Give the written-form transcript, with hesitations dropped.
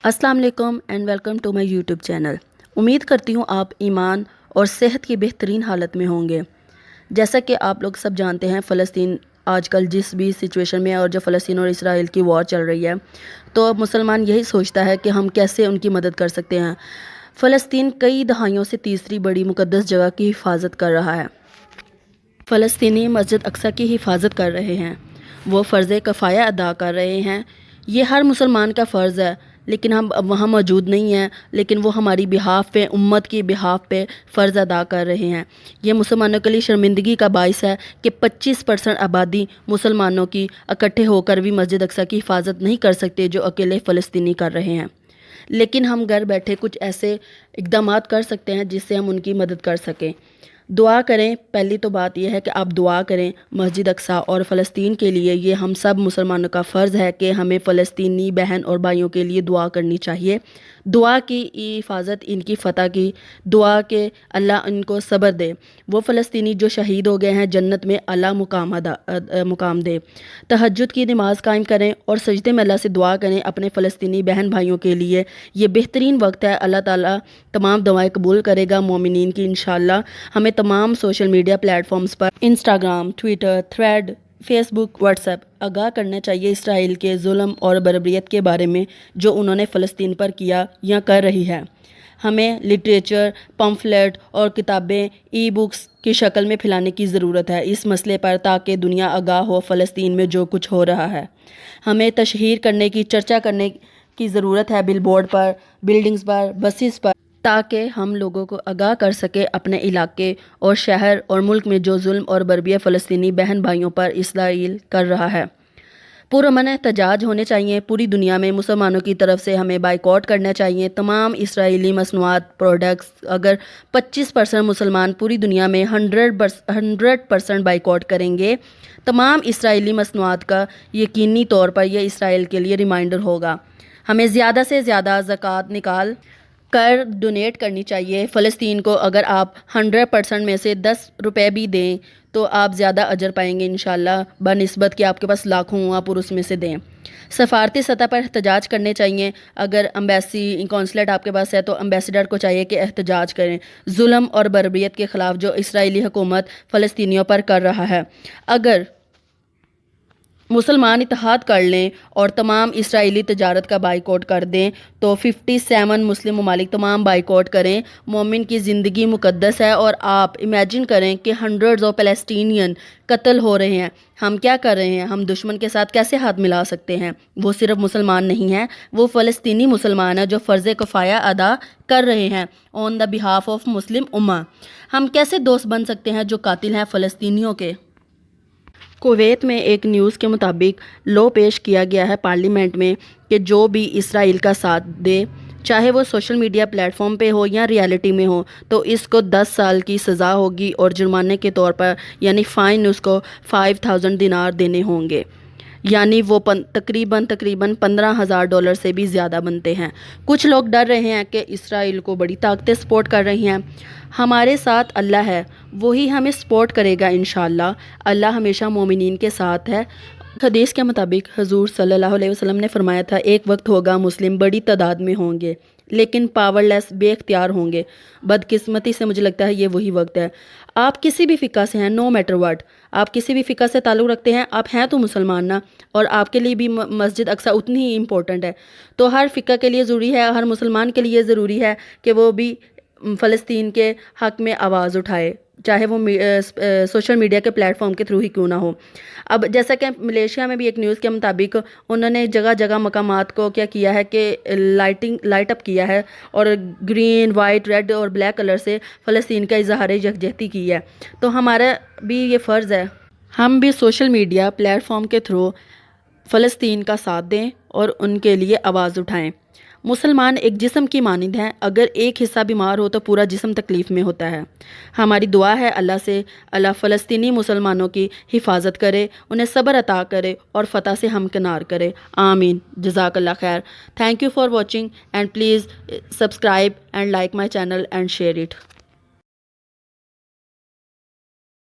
अस्सलाम वालेकुम and welcome to my YouTube channel. उम्मीद करती हूँ आप ईमान और सेहत की बेहतरीन हालत में होंगे। जैसा कि आप लोग सब जानते हैं, फ़लस्तीन आजकल जिस भी सिचुएशन में है और जो फ़लस्तीन और इसराइल की वॉर चल रही है, तो मुसलमान यही सोचता है कि हम कैसे उनकी मदद कर सकते हैं। फ़लस्तीन कई दहाइयों से तीसरी बड़ी मुक़द्दस जगह की हिफाजत कर रहा है। फ़लस्तीनी मस्जिद अक्सा की हिफाजत कर रहे हैं, वो फ़र्ज़ कफ़ाया अदा कर रहे हैं। ये हर मुसलमान का फ़र्ज़ है, लेकिन हम अब वहाँ मौजूद नहीं हैं, लेकिन वो हमारी बिहाफ़ पे, उम्मत की बिहाफ़ पे फ़र्ज़ अदा कर रहे हैं। ये मुसलमानों के लिए शर्मिंदगी का बाइस है कि 25% आबादी मुसलमानों की इकट्ठे होकर भी मस्जिद अक्सा की हिफाजत नहीं कर सकते जो अकेले फ़लस्तीनी कर रहे हैं। लेकिन हम घर बैठे कुछ ऐसे इक़दामात कर सकते हैं जिससे हम उनकी मदद कर सकें। दुआ करें। पहली तो बात यह है कि आप दुआ करें मस्जिद अक्सा और फ़लस्तीन के लिए। ये हम सब मुसलमानों का फ़र्ज़ है कि हमें फ़लस्तीनी बहन और भाइयों के लिए दुआ करनी चाहिए। दुआ की हिफाजत, इनकी फ़तह की दुआ के अल्लाह इनको सब्र दे। वो फ़लस्तीनी जो शहीद हो गए हैं, जन्नत में अल्लाह मुकाम दे। तहज्जुद की नमाज़ कायम करें और सजदे में अल्लाह से दुआ करें अपने फ़लस्तीनी बहन भाइयों के लिए। ये बेहतरीन वक्त है, अल्लाह ताला तमाम दुआएं कबूल करेगा मोमिनीन की इंशाअल्लाह। हमें तमाम सोशल मीडिया प्लेटफॉर्म्स पर Instagram, Twitter, thread, Facebook, WhatsApp आगाह करना चाहिए इसराइल के जुल्म और बर्बरियत के बारे में जो उन्होंने फ़लस्तीन पर किया या कर रही है। हमें लिटरेचर, पम्फलेट और किताबें ई बुक्स की शक्ल में फैलाने की ज़रूरत है इस मसले पर, ताकि दुनिया आगाह हो फ़लस्तीन में जो कुछ हो रहा है। हमें तशहीर करने की, चर्चा करने की ज़रूरत है बिलबोर्ड पर, बिल्डिंग्स पर, बसेस पर, ताकि हम लोगों को आगाह कर सके अपने इलाके और शहर और मुल्क में जो जुल्म और बर्बरियत फ़लस्तीनी बहन भाइयों पर इसराइल कर रहा है। पुरअमन एहतजाज होने चाहिए पूरी दुनिया में। मुसलमानों की तरफ से हमें बाइकआउट करना चाहिए तमाम इसराइली मसनूआत, प्रोडक्ट्स। अगर 25% मुसलमान पूरी दुनिया में 100% बाइकआउट करेंगे तमाम इसराइली मसनूआत का, यकीनी तौर पर यह इसराइल के लिए रिमाइंडर होगा। हमें ज़्यादा से ज़्यादा ज़कात निकाल कर डोनेट करनी चाहिए फ़लस्तीन को। अगर आप 100% में से 10 रुपए भी दें तो आप ज़्यादा अजर पाएंगे इंशाल्लाह, बनिस्बत कि आपके पास लाखों हुआ पर उसमें से दें। सफारती सतह पर एहतजाज करने चाहिए। अगर एम्बेसी, कौंसलेट आपके पास है तो एम्बेसडर को चाहिए कि एहतजाज करें जुल्म और बर्बरियत के ख़िलाफ़ जो इसराइली हुकूमत फ़लस्तीनियों पर कर रहा है। अगर मुसलमान इत्तेहाद कर लें और तमाम इसराइली तजारत का बाइकआउट कर दें तो 57 मुस्लिम ममालिक तमाम बाइकआउट करें। मोमिन की ज़िंदगी मुकद्दस है और आप इमेजिन करें कि हंड्रेड्स ऑफ पैलेस्टीनियन कत्ल हो रहे हैं। हम क्या कर रहे हैं? हम दुश्मन के साथ कैसे हाथ मिला सकते हैं? वो सिर्फ मुसलमान नहीं हैं, वो फ़लस्तीनी मुसलमान हैं जो फ़र्ज़ कफ़ाया अदा कर रहे हैं on the behalf of Muslim उम्मा। हम कैसे दोस्त बन सकते हैं जो कातिल हैं फ़लस्तीनियों के? कुवैत में एक न्यूज़ के मुताबिक लॉ पेश किया गया है पार्लियामेंट में कि जो भी इसराइल का साथ दे, चाहे वो सोशल मीडिया प्लेटफॉर्म पे हो या रियलिटी में हो, तो इसको 10 साल की सज़ा होगी और जुर्माने के तौर पर यानी फ़ाइन उसको 5000 दिनार देने होंगे। यानी वो तकरीबन $15,000 से भी ज़्यादा बनते हैं। कुछ लोग डर रहे हैं कि इसराइल को बड़ी ताकतें सपोर्ट कर रही हैं। हमारे साथ अल्लाह है, वही हमें सपोर्ट करेगा इंशाअल्लाह। अल्लाह हमेशा मोमिनीन के साथ है। हदीस के मुताबिक हुज़ूर सल्लल्लाहु अलैहि वसल्लम ने फरमाया था, एक वक्त होगा मुस्लिम बड़ी तादाद में होंगे लेकिन पावरलेस, बेख्तियार होंगे। बदकिस्मती से मुझे लगता है ये वही वक्त है। आप किसी भी फ़िका से हैं, नो मैटर व्हाट, आप किसी भी फ़िका से ताल्लुक़ रखते हैं, आप हैं तो मुसलमान ना, और आपके लिए भी मस्जिद अक्सा उतनी ही इम्पोर्टेंट है। तो हर फ़िका के लिए ज़रूरी है, हर मुसलमान के लिए ज़रूरी है कि वो भी फ़लस्तीन के हक़ में आवाज़ उठाए, चाहे वो सोशल मीडिया के प्लेटफॉर्म के थ्रू ही क्यों ना हो। अब जैसा कि मलेशिया में भी एक न्यूज़ के मुताबिक उन्होंने जगह जगह मकामात को क्या किया है कि लाइट अप किया है और ग्रीन, वाइट, रेड और ब्लैक कलर से फ़लस्तीन का इज़हार यकजहती की है। तो हमारा भी ये फ़र्ज़ है, हम भी सोशल मीडिया प्लेटफॉर्म के थ्रू फ़लस्तीन का साथ दें और उनके लिए आवाज़ उठाएं। मुसलमान एक जिस्म की मानिंद हैं, अगर एक हिस्सा बीमार हो तो पूरा जिस्म तकलीफ़ में होता है। हमारी दुआ है अल्लाह से, अल्लाह फ़लस्तीनी मुसलमानों की हिफाजत करे, उन्हें सब्र अता करे और फ़तह से हमकिनार करे। आमीन। जज़ाकल्लाह खैर। Thank you for watching and please subscribe and like my channel and share it.